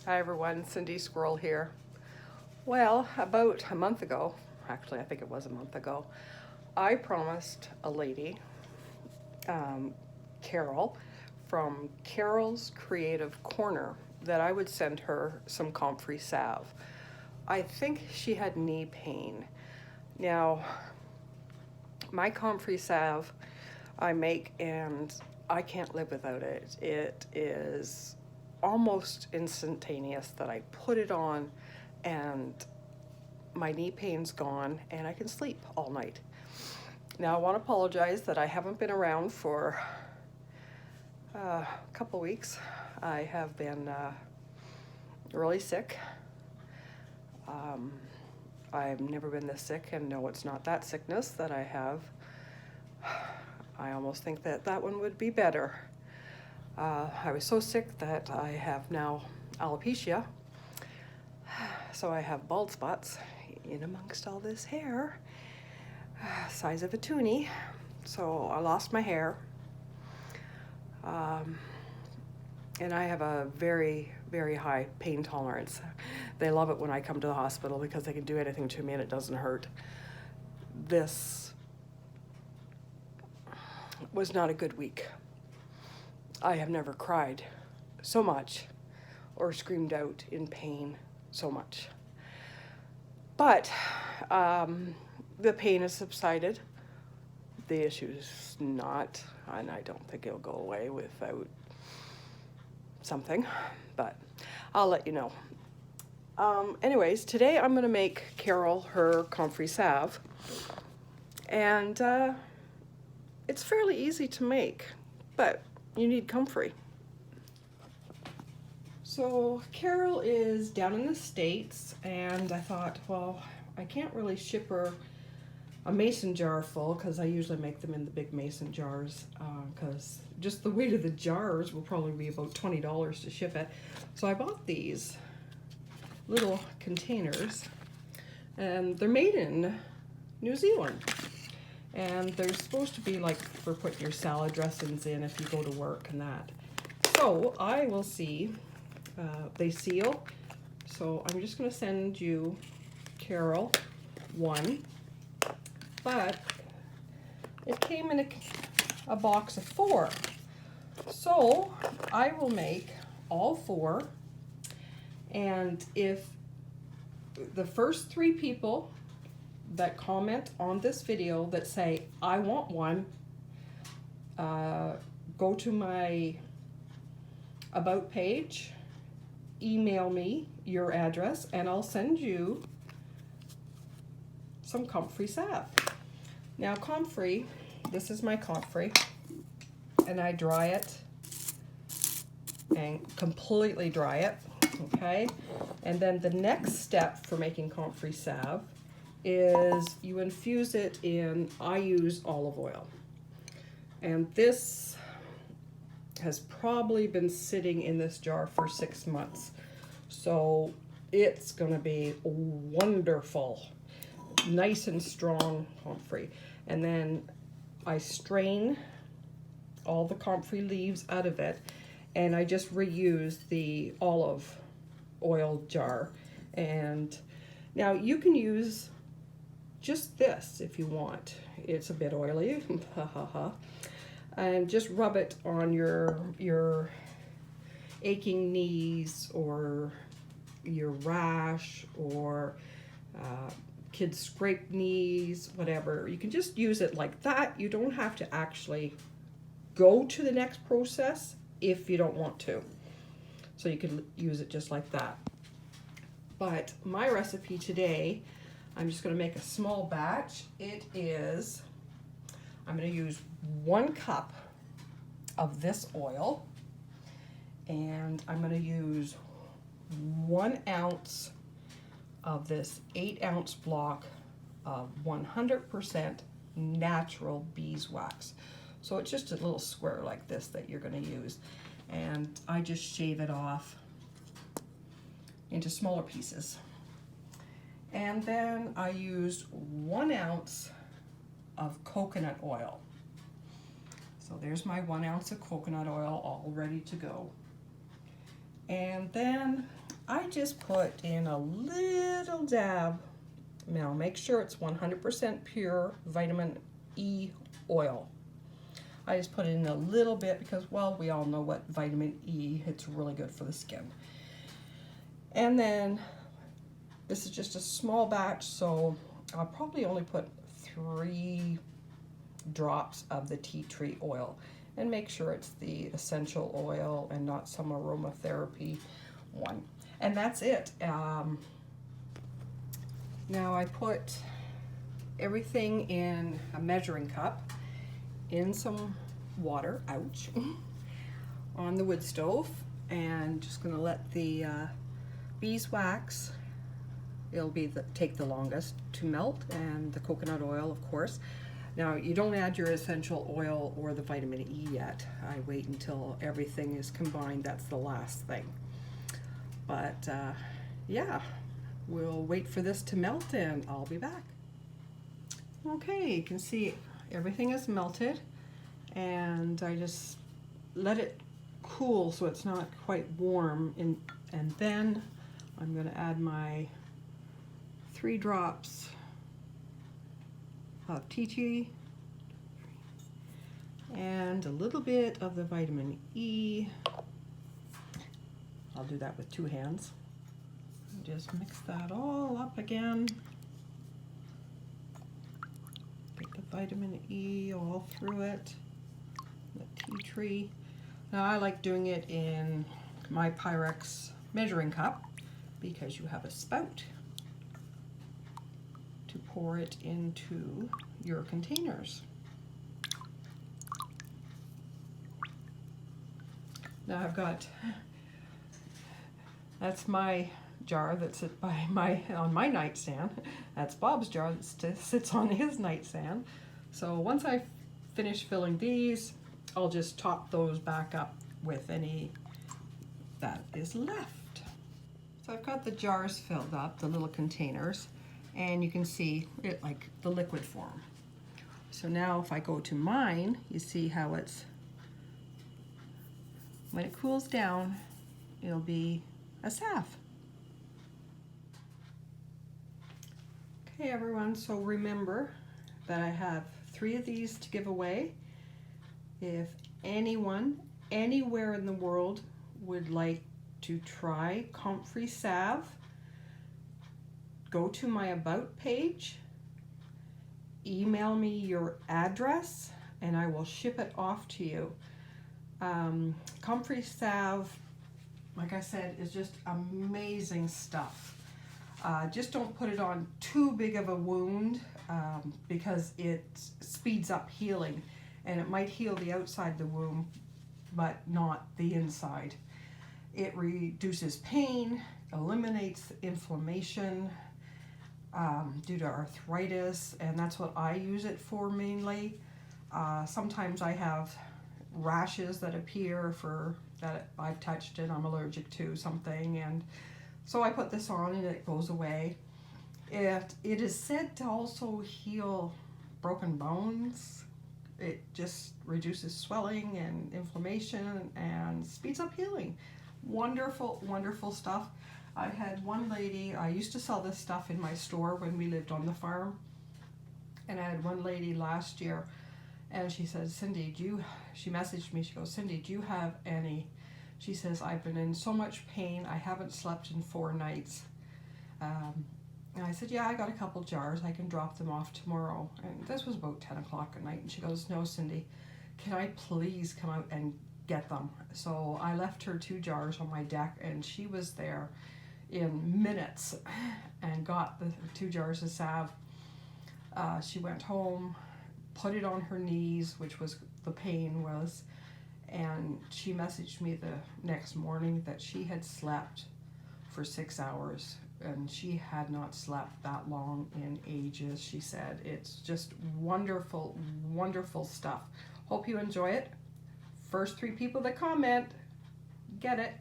Hi everyone, Cindy Squirrel here. Well, about a month ago, actually I think it was a month ago, I promised a lady, Carol, from Carol's Creative Corner, that I would send her some Comfrey Salve. I think she had knee pain. Now, my Comfrey Salve I make and I can't live without it. It is almost instantaneous that I put it on and my knee pain's gone and I can sleep all night. Now I want to apologize that I haven't been around for a couple weeks. I have been really sick. I've never been this sick, and no, it's not that sickness that I have. I almost think that that one would be better. I was so sick that I have now alopecia, so I have bald spots in amongst all this hair, size of a toonie, so I lost my hair, and I have a very, very high pain tolerance. They love it when I come to the hospital because they can do anything to me and it doesn't hurt. This was not a good week. I have never cried so much or screamed out in pain so much. But the pain has subsided. The issue is not, and I don't think it'll go away without something, but I'll let you know. Anyways, today I'm going to make Carol her Comfrey Salve, and it's fairly easy to make, but you need comfrey. So Carol is down in the States, and I thought, well, I can't really ship her a mason jar full because I usually make them in the big mason jars, because just the weight of the jars will probably be about $20 to ship it. So I bought these little containers, and they're made in New Zealand. And they're supposed to be like for putting your salad dressings in if you go to work and that. So I will see, they seal. So I'm just gonna send you, Carol, one. But it came in a box of 4. So I will make all 4. And if the first 3 people that comment on this video that say, I want one, go to my About page, email me your address, and I'll send you some Comfrey Salve. Now Comfrey, this is my Comfrey, and I dry it and completely dry it, okay? And then the next step for making Comfrey Salve is you infuse it in, I use olive oil. And this has probably been sitting in this jar for 6 months. So it's gonna be wonderful, nice and strong comfrey. And then I strain all the comfrey leaves out of it, and I just reuse the olive oil jar. And now you can use just this if you want. It's a bit oily, and just rub it on your aching knees or your rash or kids scrape knees, whatever. You can just use it like that. You don't have to actually go to the next process if you don't want to. So you can use it just like that. But my recipe today, I'm just going to make a small batch. I'm going to use 1 cup of this oil, and I'm going to use 1 ounce of this 8-ounce block of 100% natural beeswax. So it's just a little square like this that you're going to use, and I just shave it off into smaller pieces. And then I used 1 ounce of coconut oil. So there's my 1 ounce of coconut oil all ready to go. And then I just put in a little dab. Now make sure it's 100% pure vitamin E oil. I just put in a little bit because, well, we all know what vitamin E, it's really good for the skin. And then this is just a small batch, so I'll probably only put 3 drops of the tea tree oil, and make sure it's the essential oil and not some aromatherapy one. And that's it. Now I put everything in a measuring cup in some water, ouch, on the wood stove, and just gonna let the beeswax, it'll be take the longest to melt, and the coconut oil, of course. Now you don't add your essential oil or the vitamin E yet. I wait until everything is combined. That's the last thing. But yeah, we'll wait for this to melt and I'll be back. Okay, you can see everything is melted, and I just let it cool so it's not quite warm, and then I'm going to add my 3 drops of tea tree and a little bit of the vitamin E. I'll do that with 2 hands. Just mix that all up again. Get the vitamin E all through it. The tea tree. Now I like doing it in my Pyrex measuring cup because you have a spout to pour it into your containers. Now I've got, that's my jar that sits by on my nightstand. That's Bob's jar that sits on his nightstand. So once I finish filling these, I'll just top those back up with any that is left. So I've got the jars filled up, the little containers, and you can see it like the liquid form. So now if I go to mine, you see how it's, when it cools down, it'll be a salve. Okay everyone, so remember that I have 3 of these to give away. If anyone, anywhere in the world would like to try Comfrey Salve, go to my About page, email me your address, and I will ship it off to you. Comfrey Salve, like I said, is just amazing stuff. Just don't put it on too big of a wound because it speeds up healing, and it might heal the outside of the wound but not the inside. It reduces pain, eliminates inflammation due to arthritis, and that's what I use it for mainly. Sometimes I have rashes that appear for that I've touched it, I'm allergic to something, and so I put this on and it goes away. It is said to also heal broken bones. It just reduces swelling and inflammation and speeds up healing. Wonderful, wonderful stuff. I had one lady, I used to sell this stuff in my store when we lived on the farm, and I had one lady last year, and she said, Cindy, she messaged me, she goes, Cindy, do you have any? She says, I've been in so much pain, I haven't slept in 4 nights. And I said, yeah, I got a couple jars, I can drop them off tomorrow. And this was about 10 o'clock at night, and she goes, no, Cindy, can I please come out and get them? So I left her 2 jars on my deck, and she was there in minutes and got the 2 jars of salve. She went home, put it on her knees, which was the pain was, and she messaged me the next morning that she had slept for 6 hours, and she had not slept that long in ages. She said it's just wonderful, wonderful stuff. Hope you enjoy it. First 3 people that comment get it.